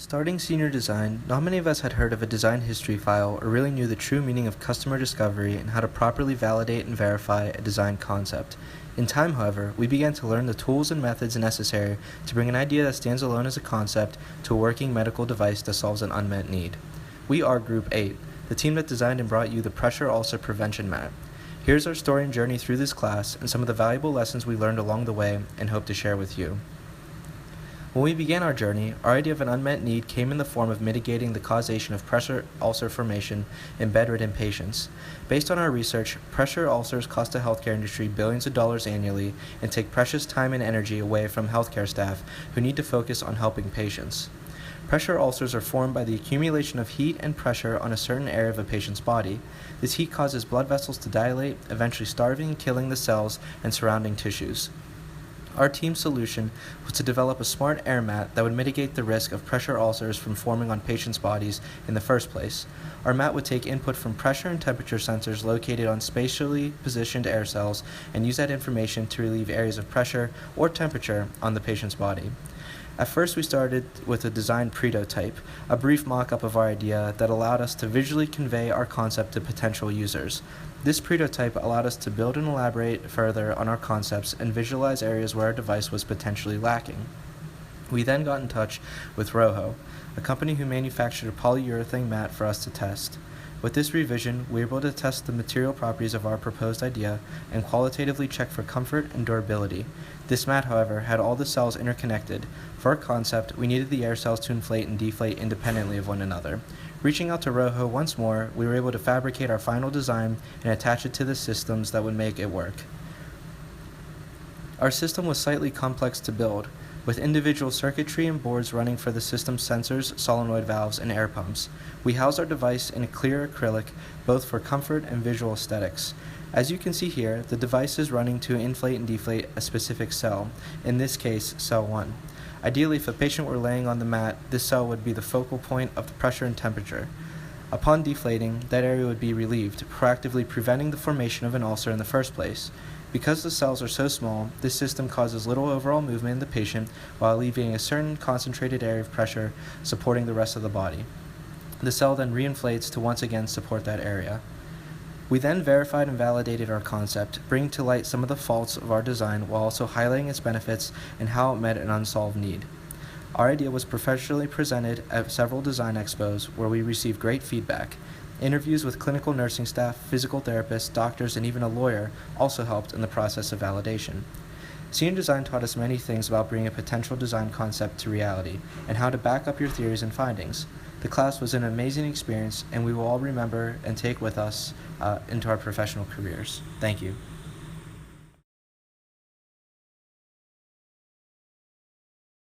Starting senior design, not many of us had heard of a design history file or really knew the true meaning of customer discovery and how to properly validate and verify a design concept. In time, however, we began to learn the tools and methods necessary to bring an idea that stands alone as a concept to a working medical device that solves an unmet need. We are Group 8, the team that designed and brought you the pressure ulcer prevention mat. Here's our story and journey through this class and some of the valuable lessons we learned along the way and hope to share with you. When we began our journey, our idea of an unmet need came in the form of mitigating the causation of pressure ulcer formation in bedridden patients. Based on our research, pressure ulcers cost the healthcare industry billions of dollars annually and take precious time and energy away from healthcare staff who need to focus on helping patients. Pressure ulcers are formed by the accumulation of heat and pressure on a certain area of a patient's body. This heat causes blood vessels to dilate, eventually starving and killing the cells and surrounding tissues. Our team's solution was to develop a smart air mat that would mitigate the risk of pressure ulcers from forming on patients' bodies in the first place. Our mat would take input from pressure and temperature sensors located on spatially positioned air cells and use that information to relieve areas of pressure or temperature on the patient's body. At first, we started with a design prototype, a brief mock-up of our idea that allowed us to visually convey our concept to potential users. This prototype allowed us to build and elaborate further on our concepts and visualize areas where our device was potentially lacking. We then got in touch with Rojo, a company who manufactured a polyurethane mat for us to test. With this revision, we were able to test the material properties of our proposed idea and qualitatively check for comfort and durability. This mat, however, had all the cells interconnected. For our concept, we needed the air cells to inflate and deflate independently of one another. Reaching out to Rojo once more, we were able to fabricate our final design and attach it to the systems that would make it work. Our system was slightly complex to build, with individual circuitry and boards running for the system's sensors, solenoid valves, and air pumps. We housed our device in a clear acrylic, both for comfort and visual aesthetics. As you can see here, the device is running to inflate and deflate a specific cell, in this case, cell 1. Ideally, if a patient were laying on the mat, this cell would be the focal point of the pressure and temperature. Upon deflating, that area would be relieved, proactively preventing the formation of an ulcer in the first place. Because the cells are so small, this system causes little overall movement in the patient while alleviating a certain concentrated area of pressure supporting the rest of the body. The cell then reinflates to once again support that area. We then verified and validated our concept, bringing to light some of the faults of our design while also highlighting its benefits and how it met an unsolved need. Our idea was professionally presented at several design expos where we received great feedback. Interviews with clinical nursing staff, physical therapists, doctors, and even a lawyer also helped in the process of validation. Senior design taught us many things about bringing a potential design concept to reality and how to back up your theories and findings. The class was an amazing experience, and we will all remember and take with us into our professional careers. Thank you.